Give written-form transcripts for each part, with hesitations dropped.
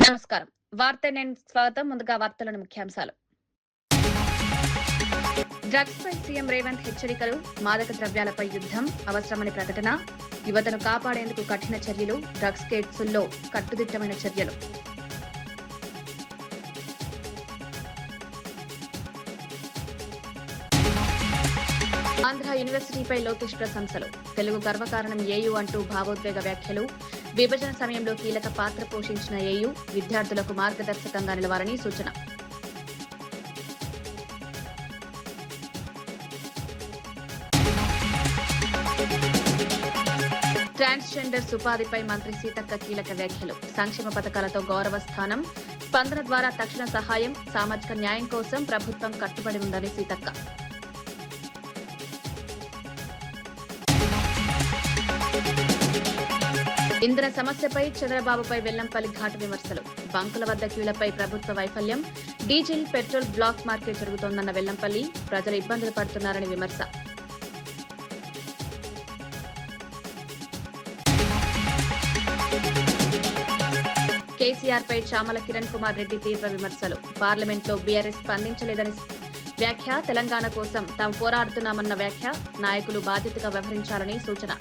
నమస్కారం. స్వాగతం. ముందుగా వార్తలను ముఖ్యాంశాలు. డ్రగ్స్ పై సీఎం రేవంత్ హెచ్చరికలు, మాదక ద్రవ్యాలపై యుద్ధం అవసరమని ప్రకటన, యువతను కాపాడేందుకు కఠిన చర్యలు, డ్రగ్స్ కేసుల్లో కట్టుదిట్టమైన చర్యలు. ఆంధ్ర యూనివర్సిటీపై లోకేష్ ప్రశంసలు, తెలుగు గర్వకారణం ఏయూ అంటూ భావోద్వేగ వ్యాఖ్యలు, విభజన సమయంలో కీలక పాత్ర పోషించిన ఏయూ విద్యార్థులకు మార్గదర్శకంగా నిలవాలని సూచన. ట్రాన్స్జెండర్స్ ఉపాధిపై మంత్రి సీతక్క కీలక వ్యాఖ్యలు, సంక్షేమ పథకాలతో గౌరవ స్థానం, స్పందన ద్వారా తక్షణ సహాయం, సామాజిక న్యాయం కోసం ప్రభుత్వం కట్టుబడి ఉందని సీతక్క. ఇంధన సమస్యపై చంద్రబాబుపై వెల్లంపల్లి ఘాటు విమర్శలు, బంకుల వద్ద క్యూలపై ప్రభుత్వ వైఫల్యం, డీజిల్ పెట్రోల్ బ్లాక్ మార్కెట్ జరుగుతోందన్న వెల్లంపల్లి, ప్రజలు ఇబ్బందులు పడుతున్నారని విమర్శ. కేసీఆర్ పై చామల కిరణ్ కుమార్ రెడ్డి తీవ్ర విమర్శలు, పార్లమెంట్లో బీఆర్ఎస్ స్పందించలేదని వ్యాఖ్య, తెలంగాణ కోసం తాము పోరాడుతున్నామన్న వ్యాఖ్య, నాయకులు బాధ్యతగా వ్యవహరించాలని సూచన.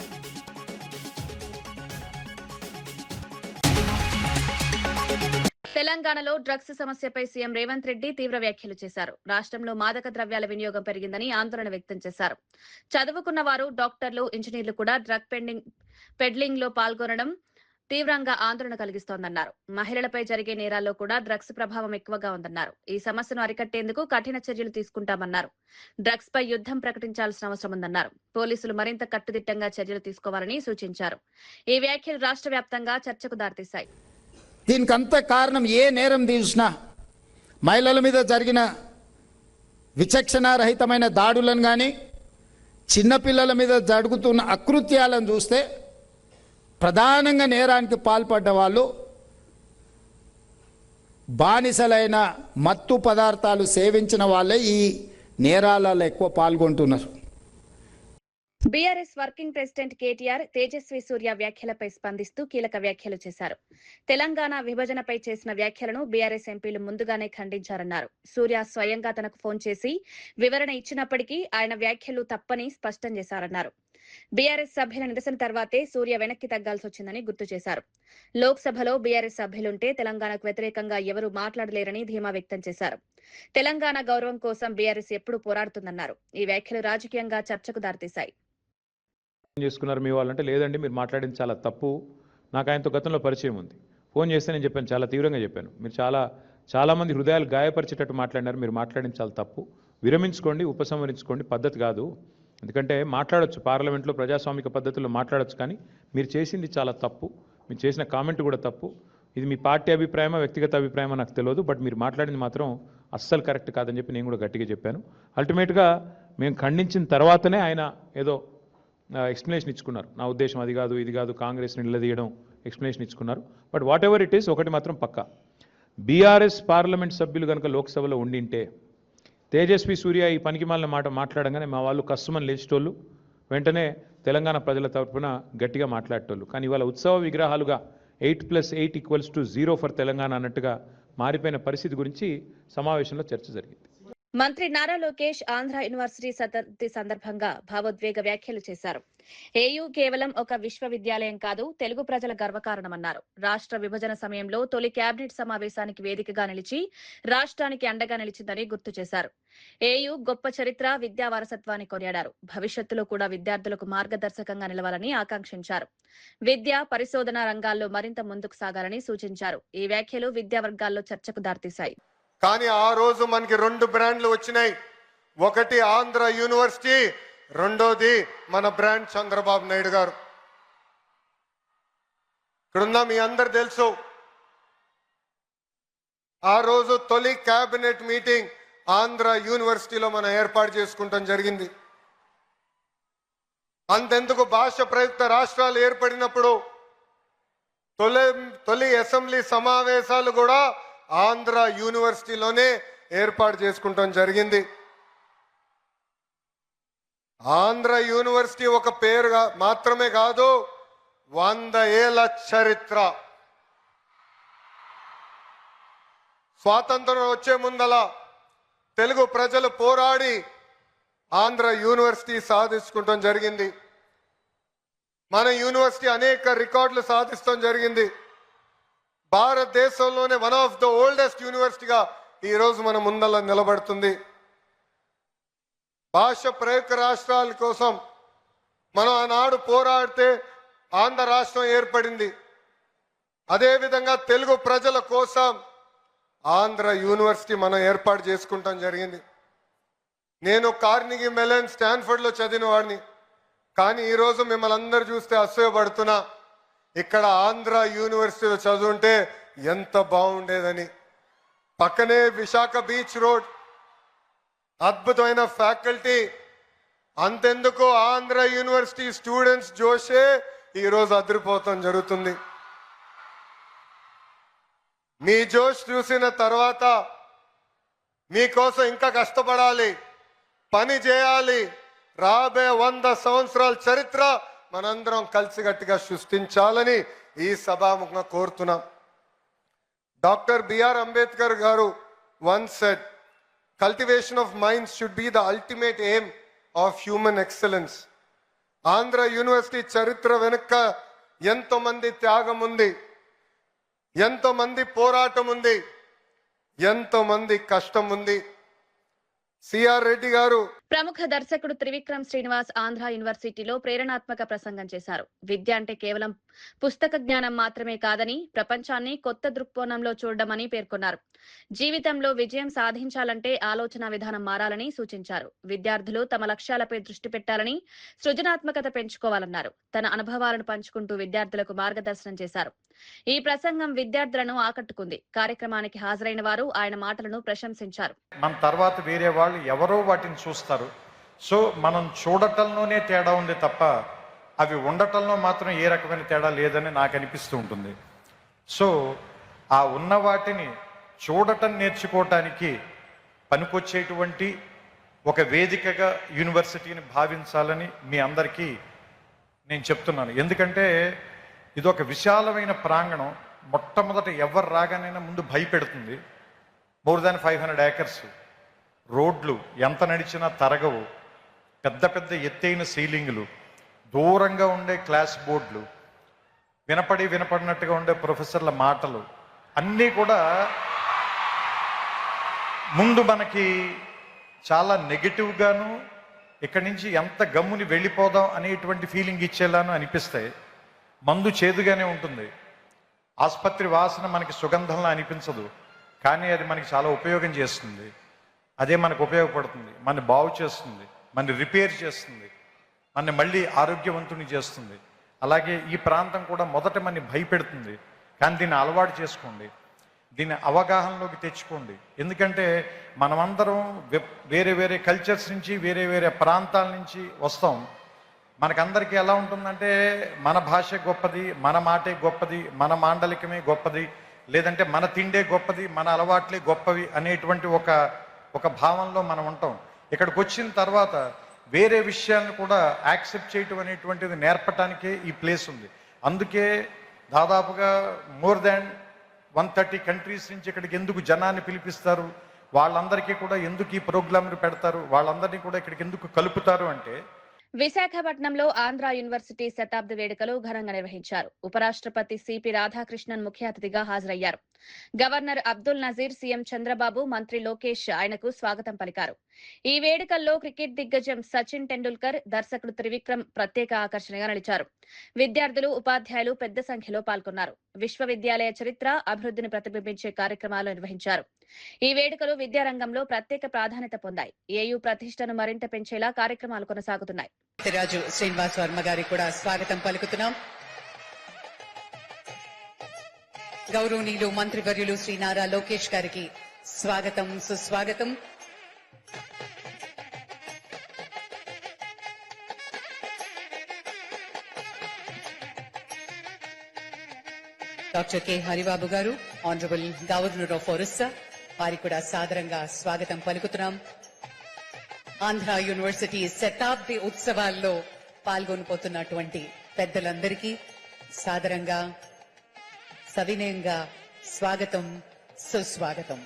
తెలంగాణలో డ్రగ్స్ సమస్యపై సీఎం రేవంత్ రెడ్డి తీవ్ర వ్యాఖ్యలు చేశారు. రాష్ట్రంలో మాదక ద్రవ్యాల వినియోగం పెరిగిందని ఆందోళన వ్యక్తం చేశారు. చదువుకున్న వారు, డాక్టర్లు, ఇంజనీర్లు కూడా డ్రగ్ పెడ్లింగ్ లో పాల్గొనడం తీవ్రంగా ఆందోళన కలిగిస్తోందన్నారు. మహిళలపై జరిగే నేరాల్లో కూడా డ్రగ్స్ ప్రభావం ఎక్కువగా ఉందన్నారు. ఈ సమస్యను అరికట్టేందుకు కఠిన చర్యలు తీసుకుంటామన్నారు. డ్రగ్స్ పై యుద్ధం ప్రకటించాల్సిన అవసరం ఉందన్నారు. పోలీసులు మరింత కట్టుదిట్టంగా చర్యలు తీసుకోవాలని సూచించారు. ఈ వ్యాఖ్యలు రాష్ట్ర వ్యాప్తంగా చర్చకు దారితీశాయి. దీనికంతా కారణం ఏ నేరం తీసినా మహిళల మీద జరిగిన విచక్షణారహితమైన దాడులను కానీ, చిన్నపిల్లల మీద జరుగుతున్న అకృత్యాలను చూస్తే ప్రధానంగా నేరానికి పాల్పడ్డ వాళ్ళు బానిసలైన మత్తు పదార్థాలు సేవించిన వాళ్ళే ఈ నేరాలలో ఎక్కువ పాల్గొంటున్నారు. BRS working president KTR Tejasvi Surya వ్యాఖ్యలపై స్పందిస్తూ కీలక వ్యాఖ్యలు చేశారు. తెలంగాణ విభజనపై చేసిన వ్యాఖ్యలను బీఆర్ఎస్ ఎంపీలు ముందుగానే ఖండించారన్నారు. సూర్య స్వయంగా తనకు ఫోన్ చేసి వివరణ ఇచ్చినప్పటికీ ఆయన వ్యాఖ్యలు తప్పని స్పష్టం చేశారన్నారు. బీఆర్ఎస్ సభ్యుల నిరసన తర్వాతే సూర్య వెనక్కి తగ్గాల్సి వచ్చిందని గుర్తు చేశారు. లోక్సభలో బీఆర్ఎస్ సభ్యులుంటే తెలంగాణకు వ్యతిరేకంగా ఎవరూ మాట్లాడలేరని ధీమా వ్యక్తం చేశారు. తెలంగాణ గౌరవం కోసం బీఆర్ఎస్ ఎప్పుడూ పోరాడుతుందన్నారు. ఈ వ్యాఖ్యలు రాజకీయంగా చర్చకు దారితీశాయి. చేసుకున్నారు మీ వాళ్ళంటే, లేదండి మీరు మాట్లాడింది చాలా తప్పు, నాకు ఆయనతో గతంలో పరిచయం ఉంది, ఫోన్ చేస్తే నేను చెప్పాను, చాలా తీవ్రంగా చెప్పాను, మీరు చాలామంది హృదయాలు గాయపరిచేటట్టు మాట్లాడినారు, మీరు మాట్లాడింది చాలా తప్పు, విరమించుకోండి, ఉపసంహరించుకోండి, పద్ధతి కాదు. ఎందుకంటే మాట్లాడొచ్చు, పార్లమెంట్లో ప్రజాస్వామిక పద్ధతుల్లో మాట్లాడొచ్చు, కానీ మీరు చేసింది చాలా తప్పు, మీరు చేసిన కామెంట్ కూడా తప్పు. ఇది మీ పార్టీ అభిప్రాయమా వ్యక్తిగత అభిప్రాయమా నాకు తెలియదు, బట్ మీరు మాట్లాడింది మాత్రం అస్సలు కరెక్ట్ కాదని చెప్పి నేను కూడా గట్టిగా చెప్పాను. అల్టిమేట్గా మేము ఖండించిన తర్వాతనే ఆయన ఏదో ఎక్స్ప్లెనేషన్ ఇచ్చుకున్నారు, నా ఉద్దేశం అది కాదు ఇది కాదు, కాంగ్రెస్ని నిలదీయడం ఎక్స్ప్లెనేషన్ ఇచ్చుకున్నారు. But whatever it is, ఒకటి మాత్రం పక్కా, బీఆర్ఎస్ పార్లమెంట్ సభ్యులు కనుక లోక్సభలో ఉండింటే తేజస్వి సూర్య ఈ పనికిమాలిన మాట మాట్లాడంగానే మా వాళ్ళు కష్టమని లేచేటోళ్ళు, వెంటనే తెలంగాణ ప్రజల తరఫున గట్టిగా మాట్లాడేటోళ్ళు. కానీ ఇవాళ ఉత్సవ విగ్రహాలుగా 8+8=0 ఫర్ తెలంగాణ అన్నట్టుగా మారిపోయిన పరిస్థితి గురించి సమావేశంలో చర్చ జరిగింది. మంత్రి నారా లోకేష్ ఆంధ్ర యూనివర్సిటీ శతాబ్ది సందర్భంగా భావోద్వేగ వ్యాఖ్యలు చేశారు. ఏయూ కేవలం ఒక విశ్వవిద్యాలయం కాదు, తెలుగు ప్రజల గర్వకారణమన్నారు. రాష్ట్ర విభజన సమయంలో తొలి కేబినెట్ సమావేశానికి వేదికగా నిలిచి రాష్ట్రానికి అండగా నిలిచిందని గుర్తు చేశారు. ఏయూ గొప్ప చరిత్ర, విద్యా వారసత్వాన్ని కొనియాడారు. భవిష్యత్తులో కూడా విద్యార్థులకు మార్గదర్శకంగా నిలవాలని ఆకాంక్షించారు. విద్య, పరిశోధన రంగాల్లో మరింత ముందుకు సాగాలని సూచించారు. ఈ వ్యాఖ్యలు విద్యా వర్గాల్లో చర్చకు దారితీశాయి. కానీ ఆ రోజు మనకి 2 బ్రాండ్లు వచ్చినాయి. ఒకటి ఆంధ్ర యూనివర్సిటీ, రెండోది మన బ్రాండ్ చంద్రబాబు నాయుడు గారు. ఇక్కడున్న మీ అందరు తెలుసు, ఆ రోజు తొలి కేబినెట్ మీటింగ్ ఆంధ్ర యూనివర్సిటీలో మనం ఏర్పాటు చేసుకుంటాం జరిగింది. అంతెందుకు, భాష ప్రయుక్త రాష్ట్రాలు ఏర్పడినప్పుడు తొలి అసెంబ్లీ సమావేశాలు కూడా ఆంధ్ర యూనివర్సిటీలోనే ఏర్పాటు చేసుకుంటాం జరిగింది. ఆంధ్ర యూనివర్సిటీ ఒక పేరు మాత్రమే కాదు, 100 ఏళ్ల చరిత్ర. స్వాతంత్రం వచ్చే ముందల తెలుగు ప్రజలు పోరాడి ఆంధ్ర యూనివర్సిటీ సాధించుకుంటాం జరిగింది. మన యూనివర్సిటీ అనేక రికార్డులు సాధించడం జరిగింది. భారతదేశంలోనే వన్ ఆఫ్ ద ఓల్డెస్ట్ యూనివర్సిటీగా ఈరోజు మన ముందల నిలబడుతుంది. భాష ప్రయుక్త రాష్ట్రాల కోసం మనం ఆనాడు పోరాడితే ఆంధ్ర రాష్ట్రం ఏర్పడింది. అదేవిధంగా తెలుగు ప్రజల కోసం ఆంధ్ర యూనివర్సిటీ మనం ఏర్పాటు చేసుకుంటాం జరిగింది. నేను కార్నిగీ మెలన్ స్టాన్ఫర్డ్లో చదివిన వాడిని. కానీ ఈరోజు మిమ్మల్ని అందరూ చూస్తే అసూయపడుతున్నా. ఇక్కడ ఆంధ్ర యూనివర్సిటీలో చదువుంటే ఎంత బాగుండేదని. పక్కనే విశాఖ బీచ్ రోడ్, అద్భుతమైన ఫ్యాకల్టీ. అంతెందుకు ఆంధ్ర యూనివర్సిటీ స్టూడెంట్స్ జోషే ఈరోజు అదిరిపోవటం జరుగుతుంది. మీ జోష్ చూసిన తర్వాత మీకోసం ఇంకా కష్టపడాలి, పని చేయాలి. రాబోయే 100 సంవత్సరాల చరిత్ర మనందరం కలిసిగట్టిగా సృష్టించాలని ఈ సభాముఖంగా కోరుతున్నాం. డాక్టర్ బిఆర్ అంబేద్కర్ గారు once said, cultivation of minds should be the ultimate aim of human excellence. Andhra university చరిత్ర వెనుక ఎంతో మంది త్యాగం ఉంది, ఎంతో మంది పోరాటం ఉంది, ఎంతో మంది కష్టం ఉంది. సిఆర్ రెడ్డి గారు. ప్రముఖ దర్శకుడు త్రివిక్రమ్ శ్రీనివాస్ ఆంధ్ర యూనివర్సిటీలో ప్రేరణాత్మక ప్రసంగం చేశారు. విద్య అంటే కేవలం పుస్తక జ్ఞానం మాత్రమే కాదని, ప్రపంచాన్ని కొత్త దృక్కోణంలో చూడడమని పేర్కొన్నారు. జీవితంలో విజయం సాధించాలంటే ఆలోచన విధానం మారాలని సూచించారు. విద్యార్థులు తమ లక్ష్యాలపై దృష్టి పెట్టాలని, సృజనాత్మకత పెంచుకోవాలన్నారు. తన అనుభవాలను పంచుకుంటూ విద్యార్థులకు మార్గదర్శనం చేశారు. ఈ ప్రసంగం విద్యార్థులను ఆకట్టుకుంది. కార్యక్రమానికి హాజరైన వారు ఆయన మాటలను ప్రశంసించారు. మన తర్వాత వేరే వాళ్ళు ఎవరో వాటిని చూస్తారు. సో మనం చూడటంలోనే తేడా ఉంది తప్ప అవి ఉండటంలో మాత్రం ఏ రకమైన తేడా లేదని నాకు అనిపిస్తూ ఉంటుంది. సో ఆ ఉన్న వాటిని చూడటం నేర్చుకోవటానికి పనికొచ్చేటువంటి ఒక వేదికగా యూనివర్సిటీని భావించాలని మీ అందరికీ నేను చెప్తున్నాను. ఎందుకంటే ఇది ఒక విశాలమైన ప్రాంగణం. మొట్టమొదట ఎవరు రాగానైనా ముందు భయపెడుతుంది. మోర్ దాన్ 500 acres, రోడ్లు ఎంత నడిచినా తరగవు, పెద్ద పెద్ద ఎత్తైన సీలింగులు, దూరంగా ఉండే క్లాస్ బోర్డులు, వినపడినట్టుగా ఉండే ప్రొఫెసర్ల మాటలు అన్నీ కూడా ముందు మనకి చాలా నెగిటివ్గాను, ఇక్కడి నుంచి ఎంత గమ్ముని వెళ్ళిపోదాం అనేటువంటి ఫీలింగ్ ఇచ్చేలాను అనిపిస్తాయి. మందు చేదుగానే ఉంటుంది, ఆసుపత్రి వాసన మనకి సుగంధంలా అనిపించదు, కానీ అది మనకి చాలా ఉపయోగం చేస్తుంది. అదే మనకు ఉపయోగపడుతుంది, మన బాగు చేస్తుంది, మన రిపేర్ చేస్తుంది, మన మళ్ళీ ఆరోగ్యవంతుని చేస్తుంది. అలాగే ఈ ప్రాంతం కూడా మొదట మన భయపెడుతుంది, కానీ దీన్ని అలవాటు చేసుకోండి, దీన్ని అవగాహనలోకి తెచ్చుకోండి. ఎందుకంటే మనమందరం వేరే వేరే కల్చర్స్ నుంచి, వేరే వేరే ప్రాంతాల నుంచి వస్తాం. మనకందరికీ ఎలా ఉంటుందంటే మన భాష గొప్పది, మన మాటే గొప్పది, మన మాండలికమే గొప్పది, లేదంటే మన తిండే గొప్పది, మన అలవాట్లే గొప్పవి అనేటువంటి ఒక భావంలో మనం ఉంటాం. ఇక్కడికి వచ్చిన తర్వాత వేరే విషయాలను కూడా యాక్సెప్ట్ చేయటం అనేటువంటిది నేర్పటానికే ఈ ప్లేస్ ఉంది. అందుకే దాదాపుగా మోర్ దాన్ 130 కంట్రీస్ నుంచి ఇక్కడికి ఎందుకు జనాన్ని పిలిపిస్తారు, వాళ్ళందరికీ కూడా ఎందుకు ఈ ప్రోగ్రాంలు పెడతారు, వాళ్ళందరినీ కూడా ఇక్కడికి ఎందుకు కలుపుతారు అంటే, విశాఖపట్నంలో ఆంధ్ర యూనివర్సిటీ శతాబ్ది వేడుకలు ఘనంగా నిర్వహించారు. ఉపరాష్ట్రపతి సిపి రాధాకృష్ణన్ ముఖ్య అతిథిగా హాజరయ్యారు. గవర్నర్ అబ్దుల్ నజీర్, సీఎం చంద్రబాబు, మంత్రి లోకేష్ ఆయనకు స్వాగతం పలికారు. ఈ వేడుకల్లో క్రికెట్ దిగ్గజం సచిన్ టెండూల్కర్, దర్శకుడు త్రివిక్రమ్ ప్రత్యేక ఆకర్షణగా నిలిచారు. విద్యార్థులు, ఉపాధ్యాయులు పెద్ద సంఖ్యలో పాల్గొన్నారు. విశ్వవిద్యాలయ చరిత్ర, అభివృద్ధిని ప్రతిబింబించే కార్యక్రమాలు నిర్వహించారు. ఈ వేడుకలు విద్యారంగంలో ప్రత్యేక ప్రాధాన్యత పొందాయి. ఏయూ ప్రతిష్టను మరింత పెంచేలా కార్యక్రమాలు కొనసాగుతున్నాయి. రాజు శ్రీనివాస్ వర్మ గారికి కూడా స్వాగతం పలుకుతున్నాం. గౌరవనీయులు మంత్రివర్యులు శ్రీ నారా లోకేష్ గారికి స్వాగతం, సుస్వాగతం. డాక్టర్ కె హరిబాబు గారు, ఆనరబుల్ గవర్నర్ ఆఫ్ ఒరిస్సా, వారికి కూడా సాదరంగా స్వాగతం పలుకుతున్నాం. ఆంధ్ర యూనివర్సిటీ శతాబ్ది ఉత్సవాల్లో పాల్గొనబోతున్నటువంటి పెద్దలందరికీ సాదరంగా, సవినయంగా స్వాగతం, సుస్వాగతం.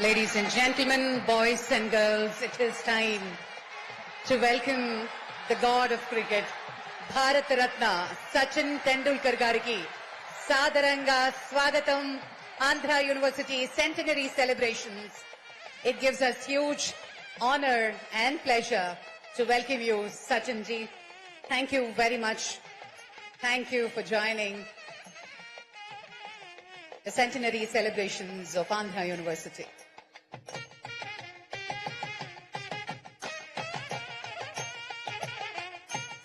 Ladies and gentlemen, boys and girls, it is time to welcome the god of cricket, Bharat Ratna, Sachin Tendulkar gariki, Sadaranga Swagatam, Andhra University Centenary Celebrations. It gives us huge honor and pleasure to welcome you, Sachin ji. Thank you very much. Thank you for joining the Centenary Celebrations of Andhra University.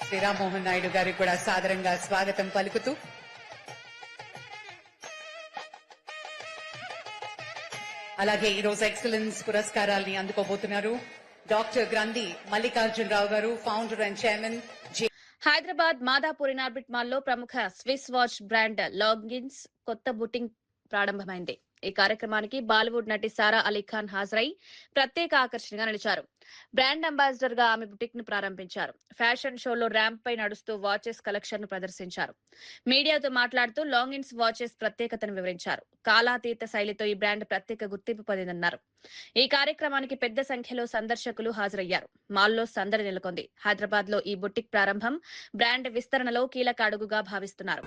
Sri Ram Mohan Naidu గారికి కూడా సాదరంగా స్వాగతం పలుకుతూ అలాగే ఈ రోజు excellence పురస్కారాల్ని అందుకోబోతున్నారు doctor గ్రంథి మల్లికార్జునరావు గారు, founder and chairman. Hyderabad Madhapur Inorbit మాల్లో ప్రముఖ స్విస్ వాచ్ బ్రాండ్ లాంగిన్స్ కొత్త బుటింగ్ ప్రారంభమైంది. ఈ కార్యక్రమానికి బాలీవుడ్ నటి సారా అలీ ఖాన్ హాజరై ప్రత్యేక ఆకర్షణగా నిలిచారు. బ్రాండ్ అంబాసిడర్ గా ఆమె బుటిక్ ను ప్రారంభించారు. ఫ్యాషన్ షోలో ర్యాంప్ పై నడుస్తూ వాచెస్ కలెక్షన్ ను ప్రదర్శించారు. మీడియాతో మాట్లాడుతూ లాంగిన్స్ వాచెస్ ప్రత్యేకతను వివరించారు. కాలాతీత శైలితో ఈ బ్రాండ్ ప్రత్యేక గుర్తింపు పొందిందన్నారు. ఈ కార్యక్రమానికి పెద్ద సంఖ్యలో సందర్శకులు హాజరయ్యారు. మాల్లో సందడి నెలకొంది. హైదరాబాద్ లో ఈ బుటిక్ ప్రారంభం బ్రాండ్ విస్తరణలో కీలక అడుగుగా భావిస్తున్నారు.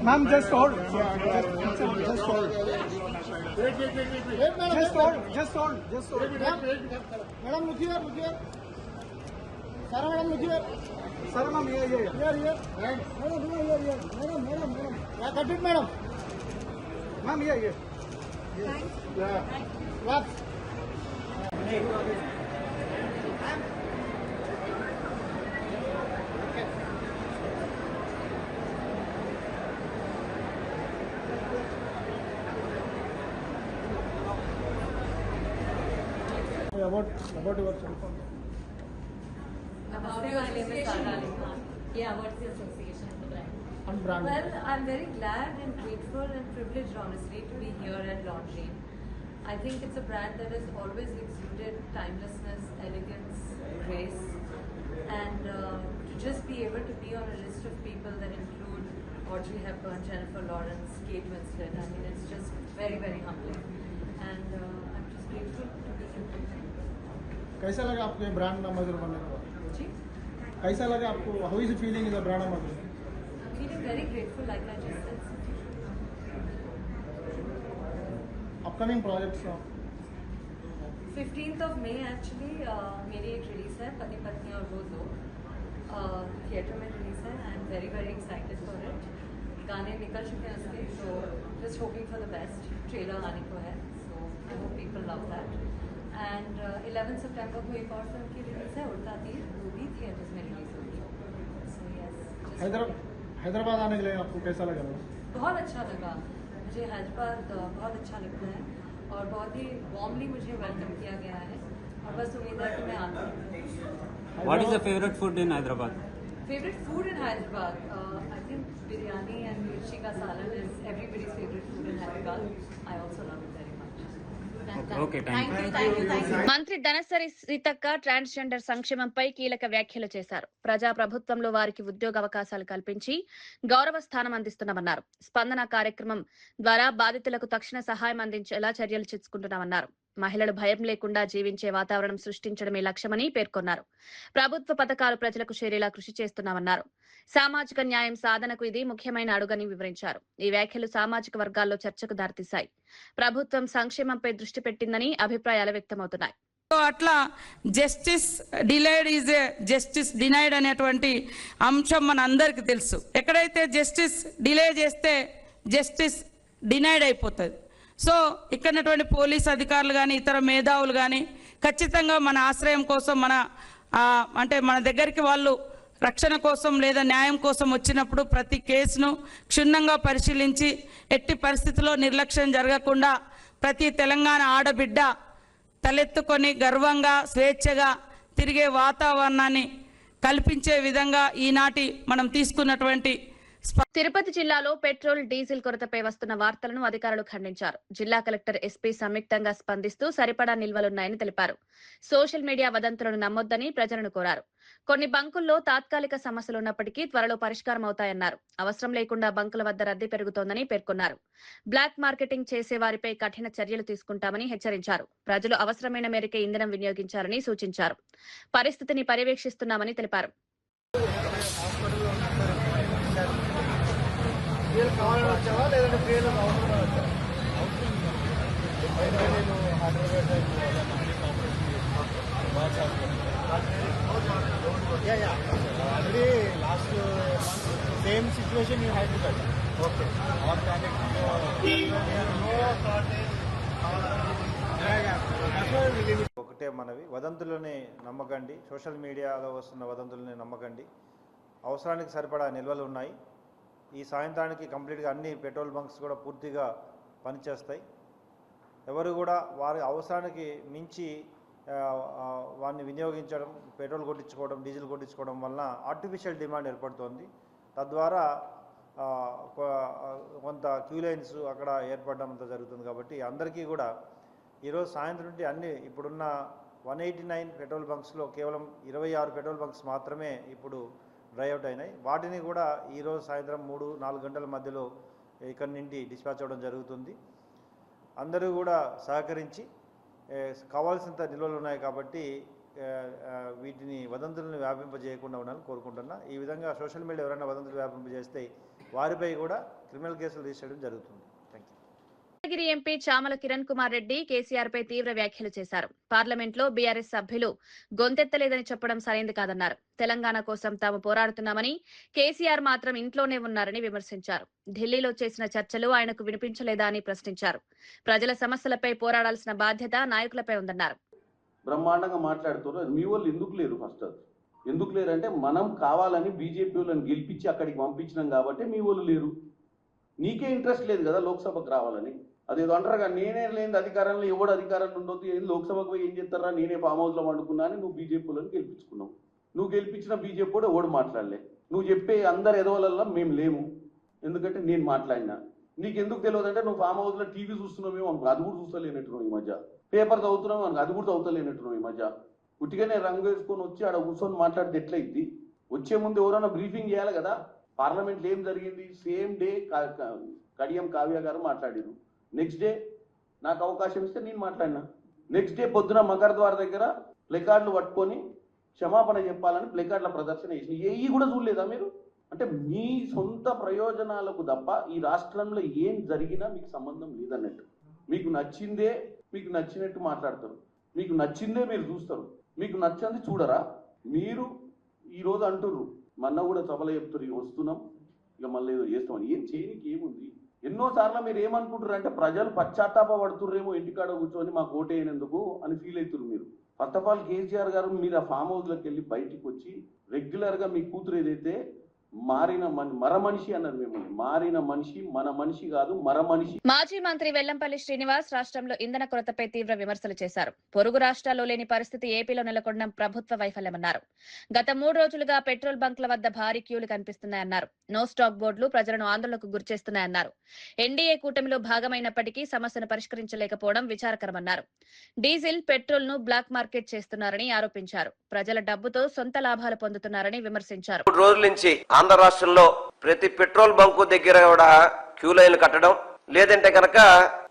Ma'am, just hold. Just hold. Just hold. Madam, look here. Sarah, madam, look here. Sarah, ma'am, here. Madam, here. Madam. Yeah, cut it, madam. Ma'am, here. Thanks. Yeah. Clap. About your cell phone. My name is Sarah Ali Khan. Yeah, what's the association of the brand? On brand. Well, I'm very glad and grateful and privileged, honestly, to be here at Longines. I think it's a brand that has always exuded timelessness, elegance, grace, and to just be able to be on a list of people that include Audrey Hepburn, Jennifer Lawrence, Kate Winslet. I mean, it's just very, very humbling, and I'm just grateful to be here. कैसा लगा आपको ये brand ambassador बनने के बाद? जी? कैसा लगा आपको? How is the feeling in the brand ambassador? I'm feeling very grateful, like I just said. Upcoming projects. 15th of May actually मेरी एक रिलीज है पति पत्नी और वो दो थिएटर में रिलीज है. I am very very excited for it. गाने निकल चुके हैं उसके, so just hoping for the best. Trailer आने को है, so I hope people love that. And 11 सितंबर को एक और फिल्म की रिलीज है उड़ता तीर, वो भी थिएटर्स में रिलीज होगी. सो यस, हैदराबाद आने के लिए आपको कैसा लगा? बहुत अच्छा लगा मुझे. हैदराबाद बहुत अच्छा लगता है और बहुत ही वार्मली मुझे वेलकम किया गया है और बस उम्मीद है कि मैं आती हूँ. What is the favorite food in Hyderabad? Favorite food in Hyderabad? I think biryani and mirchi ka salan is everybody's favorite food in Hyderabad. I also love it very much. Okay, thank you. మంత్రి Dhanasari Seethakka transgender సంక్షేమంపై కీలక వ్యాఖ్యలు చేశారు. ప్రజా ప్రభుత్వంలో వారికి ఉద్యోగ అవకాశాలు కల్పించి గౌరవ స్థానం అందిస్తున్నామన్నారు. స్పందన కార్యక్రమం ద్వారా బాధితులకు తక్షణ సహాయం అందించేలా చర్యలు తీసుకుంటున్నామన్నారు. మహిళలు భయం లేకుండా జీవించే వాతావరణం సృష్టించడమే లక్ష్యమని పేర్కొన్నారు. ప్రభుత్వ పథకాలు ప్రజలకు చేరేలా కృషి చేస్తున్నామన్నారు. సామాజిక న్యాయం సాధనకు ఇది ముఖ్యమైన అడుగని వివరించారు. ఈ వ్యాఖ్యలు సామాజిక వర్గాల్లో చర్చకు దారితీశాయి. ప్రభుత్వం సంక్షేమంపై దృష్టి పెట్టిందని అభిప్రాయాలు వ్యక్తమవుతున్నాయి. అట్లా justice delayed is a justice denied అనేటువంటి అంశం మన అందరికీ తెలుసు. ఎక్కడైతే జస్టిస్ డిలే చేస్తే జస్టిస్ డినైడ్ అయిపోతుంది. సో ఇక్కడటువంటి పోలీస్ అధికారులు కానీ ఇతర మేధావులు కానీ ఖచ్చితంగా మన ఆశ్రయం కోసం అంటే మన దగ్గరికి వాళ్ళు రక్షణ కోసం లేదా న్యాయం కోసం వచ్చినప్పుడు ప్రతి కేసును క్షుణ్ణంగా పరిశీలించి ఎట్టి పరిస్థితుల్లో నిర్లక్ష్యం జరగకుండా ప్రతి తెలంగాణ ఆడబిడ్డ తలెత్తుకొని గర్వంగా స్వేచ్ఛగా తిరిగే వాతావరణాన్ని కల్పించే విధంగా ఈనాటి మనం తీసుకున్నటువంటి తిరుపతి జిల్లాలో పెట్రోల్ డీజిల్ కొరతపై వస్తున్న వార్తలను అధికారులు ఖండించారు. జిల్లా కలెక్టర్ ఎస్పీ సంయుక్తంగా స్పందిస్తూ సరిపడా నిల్వలున్నాయని తెలిపారు. సోషల్ మీడియా వదంతులను నమ్మొద్దని ప్రజలను కోరారు. కొన్ని బంకుల్లో తాత్కాలిక సమస్యలు ఉన్నప్పటికీ త్వరలో పరిష్కారం అవుతాయన్నారు. అవసరం లేకుండా బంకుల వద్ద రద్దీ పెరుగుతోందని పేర్కొన్నారు. బ్లాక్ మార్కెటింగ్ చేసే వారిపై కఠిన చర్యలు తీసుకుంటామని హెచ్చరించారు. ప్రజలు అవసరమైన మేరకే ఇంధనం వినియోగించాలని సూచించారు. పరిస్థితిని పర్యవేక్షిస్తున్నామని తెలిపారు. కావాలని వచ్చావా లేదంటే ప్రియలో అవసరం వచ్చావా? Already last same situation you had to cut. Okay ఒకటే మనవి, వదంతులని నమ్మకండి. సోషల్ మీడియాలో వస్తున్న వదంతులని నమ్మకండి. అవసరానికి సరిపడా నిల్వలు ఉన్నాయి. ఈ సాయంత్రానికి కంప్లీట్గా అన్ని పెట్రోల్ బంక్స్ కూడా పూర్తిగా పనిచేస్తాయి. ఎవరు కూడా వారి అవసరానికి మించి వారిని వినియోగించడం, పెట్రోల్ కొట్టించుకోవడం, డీజిల్ కొట్టించుకోవడం వలన ఆర్టిఫిషియల్ డిమాండ్ ఏర్పడుతోంది. తద్వారా కొంత క్యూ లైన్స్ అక్కడ ఏర్పడడం అంతా జరుగుతుంది. కాబట్టి అందరికీ కూడా ఈరోజు సాయంత్రం నుండి అన్ని ఇప్పుడున్న 189 పెట్రోల్ బంక్స్లో కేవలం 26 పెట్రోల్ బంక్స్ మాత్రమే ఇప్పుడు డ్రై అవుట్ అయినాయి. వాటిని కూడా ఈరోజు సాయంత్రం 3-4 గంటల మధ్యలో ఇక్కడి నుండి డిస్పాచ్ అవ్వడం జరుగుతుంది. అందరూ కూడా సహకరించి కావాల్సినంత నిల్వలు ఉన్నాయి కాబట్టి వీటిని వదంతులను వ్యాపింపజేయకుండా ఉండాలని కోరుకుంటున్నా. ఈ విధంగా సోషల్ మీడియా ఎవరైనా వదంతులు వ్యాపింపజేస్తే వారిపై కూడా క్రిమినల్ కేసులు రిజిస్టర్ చేయడం జరుగుతుంది. గిరి ఎంపీ చామల కిరణ్ కుమార్ రెడ్డి కేసీఆర్ పై తీవ్ర వ్యాఖ్యలు చేశారు. పార్లమెంట్లో బీఆర్ఎస్ సభ్యులు గొంతెత్తలేదని చెప్పడం సరైంది కాదన్నారు. తెలంగాణ కోసం తాము పోరాడుతున్నామని, కేసీఆర్ మాత్రం ఇంట్లోనే ఉన్నారని విమర్శించారు. ఢిల్లీలో చేసిన చర్చలు ఆయనకు వినిపించలేదా అని ప్రశ్నించారు. ప్రజల సమస్యలపై పోరాడాల్సిన బాధ్యత నాయకులపై ఉందన్నారు. బ్రహ్మాండంగా మాట్లాడుతున్నారు. మీ వాళ్ళు ఎందుకు లేరు? ఫస్ట్ ఎందుకు లేరు అంటే మనం కావాలని బీజేపీ వాళ్ళని గెలిపించి అక్కడికి పంపించినాం కాబట్టి మీ వాళ్ళు లేరు. నీకే ఇంట్రెస్ట్ లేదు కదా లోక్సభకు రావాలని. అదేదో అంటారుగా, నేనే లేని అధికారంలో ఎవడు అధికారంలో ఉండొద్దు, ఏం లోక్సభకు ఏం చేస్తారా, నేనే ఫామ్ హౌస్లో వండుకున్నా అని నువ్వు బీజేపీలను గెలిపించుకున్నావు. నువ్వు గెలిపించిన బీజేపీ కూడా ఎవడు మాట్లాడలే. నువ్వు చెప్పే అందరు ఎదవలల్లో మేము లేము, ఎందుకంటే నేను మాట్లాడినా. నీకు ఎందుకు తెలియదు అంటే నువ్వు ఫామ్ హౌస్లో టీవీ చూస్తున్నామేమో అనుకో, అది కూడా చూస్తలేనట్టున్నావు ఈ మధ్య. పేపర్ చదువుతున్నావు అనుకో, అది కూడా చదువుతలేనట్టున్నావు ఈ మధ్య. ఉట్టిగానే రంగు వేసుకొని వచ్చి ఆడ కూర్చొని మాట్లాడితే ఎట్లయిద్ది? వచ్చే ముందు ఎవరైనా బ్రీఫింగ్ చేయాలి కదా. పార్లమెంట్లో ఏం జరిగింది? సేమ్ డే కడియం కావ్య గారు మాట్లాడారు. నెక్స్ట్ డే నాకు అవకాశం ఇస్తే నేను మాట్లాడినా. నెక్స్ట్ డే పొద్దున మకర్ ద్వార్ దగ్గర ప్లెకార్డులు పట్టుకొని క్షమాపణ చెప్పాలని ప్లెకార్డుల ప్రదర్శన చేసిన. ఏవి కూడా చూడలేదా మీరు? అంటే మీ సొంత ప్రయోజనాలకు తప్ప ఈ రాష్ట్రంలో ఏం జరిగినా మీకు సంబంధం లేదన్నట్టు. మీకు నచ్చిందే మీకు నచ్చినట్టు మాట్లాడతారు, మీకు నచ్చిందే మీరు చూస్తారు, మీకు నచ్చింది చూడరా. మీరు ఈరోజు అంటుర్రు, మొన్న కూడా సభలో చెప్తారు వస్తున్నాం ఇక మళ్ళీ ఏదో చేస్తామని. ఏం చేయనికి ఏముంది? ఎన్నోసార్లు మీరు ఏమనుకుంటారు అంటే ప్రజలు పశ్చాత్తాప పడుతుర్రేమో ఇంటికాడ కూర్చొని మాకు ఓటేయనందుకు అని ఫీల్ అవుతున్నారు మీరు. ఫస్ట్ ఆఫ్ ఆల్ కేసీఆర్ గారు మీరు ఆ ఫామ్ హౌస్లోకి వెళ్ళి బయటికి వచ్చి రెగ్యులర్గా మీ కూతురు ఏదైతే మరమనిషి అన్నారు మిమ్మల్ని. మారిన మనిషి మన మనిషి కాదు, మరమనిషి. మాజీ మంత్రి వెల్లంపల్లి శ్రీనివాస్ రాష్ట్రంలో ఇంధన కొరతపై తీవ్ర విమర్శలు చేశారు. పొరుగు రాష్ట్రాల్లో లేని పరిస్థితి ఏపీలో నెలకొన్న ప్రభుత్వ వైఫల్యమన్నారు. గత 3 రోజులుగా పెట్రోల్ బంక్ల వద్ద భారీ క్యూలు కనిపిస్తున్నాయన్నారు. నో స్టాక్ బోర్డులు ప్రజలను ఆందోళనకు గురిచేస్తున్నాయన్నారు. ఎన్డీఏ కూటమిలో భాగమైనప్పటికీ సమస్యను పరిష్కరించలేకపోవడం విచారకరమన్నారు. డీజిల్, పెట్రోల్ ను బ్లాక్ మార్కెట్ చేస్తున్నారని ఆరోపించారు. ప్రజల డబ్బుతో సొంత లాభాలు పొందుతున్నారని విమర్శించారు. 3 రోజుల నుంచి ఆంధ్ర రాష్ట్రంలో ప్రతి పెట్రోల్ బంకు దగ్గర కూడా క్యూ లైన్లు కట్టడం, లేదంటే కనుక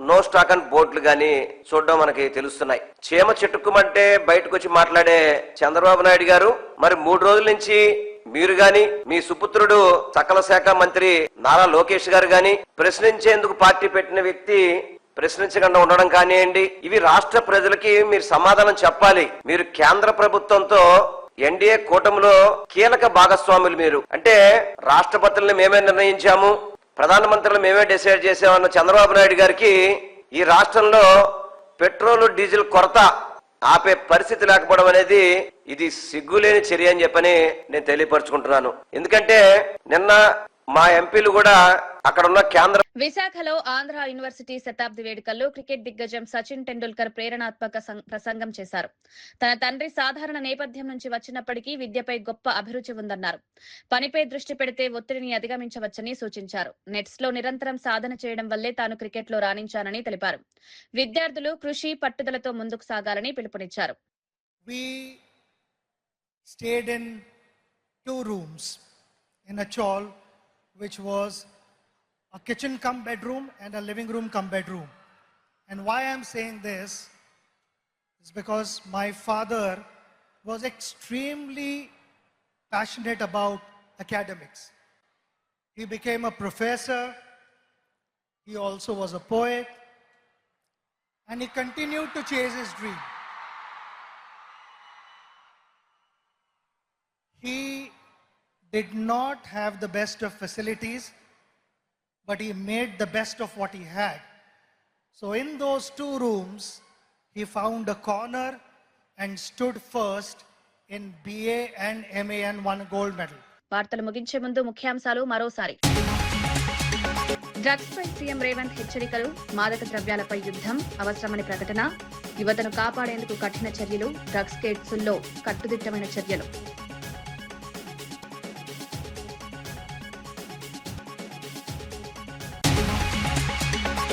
నో స్టాక్ అండ్ బోర్డులు గాని చూడడం మనకి తెలుస్తున్నాయి. చీమ చెట్టుకుమంటే బయటకు వచ్చి మాట్లాడే చంద్రబాబు నాయుడు గారు మరి 3 రోజుల నుంచి మీరు గాని మీ సుపుత్రుడు సకల శాఖ మంత్రి నారా లోకేష్ గారు గాని ప్రశ్నించేందుకు పార్టీ పెట్టిన వ్యక్తి ప్రశ్నించకుండా ఉండడం కానివ్వండి, ఇవి రాష్ట్ర ప్రజలకి మీరు సమాధానం చెప్పాలి. మీరు కేంద్ర ప్రభుత్వంతో ఎన్డీఏ కూటమిలో కీలక భాగస్వాములు మీరు. అంటే రాష్ట్రపతుల్ని మేమే నిర్ణయించాము, ప్రధానమంత్రులు మేమే డిసైడ్ చేసామన్న చంద్రబాబు నాయుడు గారికి ఈ రాష్ట్రంలో పెట్రోల్ డీజిల్ కొరత ఆపే పరిస్థితి లేకపోవడం అనేది ఇది సిగ్గులేని చర్య అని చెప్పని నేను తెలియపరుచుకుంటున్నాను. ఎందుకంటే నిన్న మా ఎంపీలు కూడా అక్కడ ఉన్న కేంద్ర విశాఖలో ఆంధ్ర యూనివర్సిటీ శతాబ్ది వేడుకల్లో క్రికెట్ దిగ్గజం సచిన్ టెండూల్కర్ ప్రేరణాత్మక ప్రసంగం చేశారు. తన తండ్రి సాధారణ నేపథ్యం నుంచి వచ్చినప్పటికీ విద్యపై గొప్ప అభిరుచి ఉందన్నారు. పనిపై దృష్టి పెడితే ఒత్తిడిని అధిగమించవచ్చని సూచించారు. నెట్స్ లో నిరంతరం సాధన చేయడం వల్లే తాను క్రికెట్ లో రాణించానని తెలిపారు. విద్యార్థులు కృషి పట్టుదలతో ముందుకు సాగాలని పిలుపునిచ్చారు. We stayed in 2 rooms in a chawl, which was a kitchen cum bedroom and a living room cum bedroom. And why I'm saying this is because my father was extremely passionate about academics. He became a professor. He also was a poet. And he continued to chase his dream. He did not have the best of facilities, but he made the best of what he had. So in those 2 rooms, he found a corner and stood first in BA and MA and won a gold medal. వార్తలు ముగించే ముందు ముఖ్యాంశాలు మరోసారి. Drugs పై CM Revanth హెచ్చరికలు, మాదక ద్రవ్యాలపై యుద్ధం అవసరమని ప్రకటన, యువతను కాపాడేందుకు కఠిన చర్యలు, డ్రగ్స్ కేసుల్లో కట్టుదిట్టమైన చర్యలు.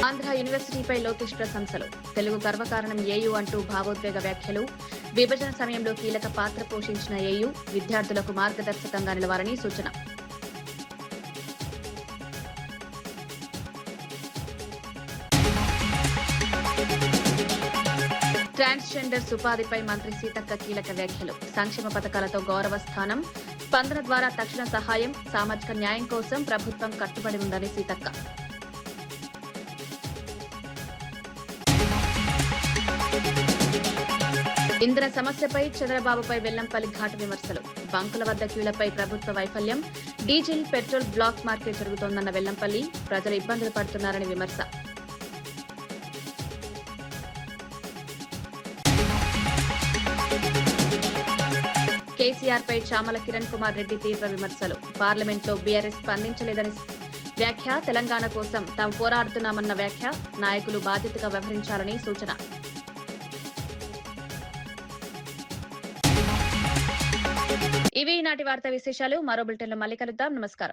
ఆంధ్ర యూనివర్సిటీపై లోకేష్ ప్రశంసలు, తెలుగు గర్వకారణం ఏయూ అంటూ భావోద్వేగ వ్యాఖ్యలు, విభజన సమయంలో కీలక పాత్ర పోషించిన ఏయూ విద్యార్థులకు మార్గదర్శకంగా నిలవాలని సూచన. ట్రాన్స్జెండర్స్ ఉపాధిపై మంత్రి సీతక్క కీలక వ్యాఖ్యలు, సంక్షేమ పథకాలతో గౌరవ స్థానం, స్పందన ద్వారా తక్షణ సహాయం, సామాజిక న్యాయం కోసం ప్రభుత్వం కట్టుబడి ఉందని సీతక్క. ఇంధన సమస్యపై చంద్రబాబుపై వెల్లంపల్లి ఘాటు విమర్శలు, బంకుల వద్ద క్యూలపై ప్రభుత్వ వైఫల్యం, డీజిల్ పెట్రోల్ బ్లాక్ మార్కెట్ జరుగుతోందన్న వెల్లంపల్లి, ప్రజలు ఇబ్బందులు పడుతున్నారని విమర్శ. కేసీఆర్ పై చామల కిరణ్ కుమార్ రెడ్డి తీవ్ర విమర్శలు, పార్లమెంట్లో బీఆర్ఎస్ స్పందించలేదని వ్యాఖ్య, తెలంగాణ కోసం తాము పోరాడుతున్నామన్న వ్యాఖ్య, నాయకులు బాధ్యతగా వ్యవహరించాలని సూచన. ఇవి ఈనాటి వార్తా విశేషాలు. మరో బులెటిన్లో మళ్ళీ కలుద్దాం. నమస్కారం.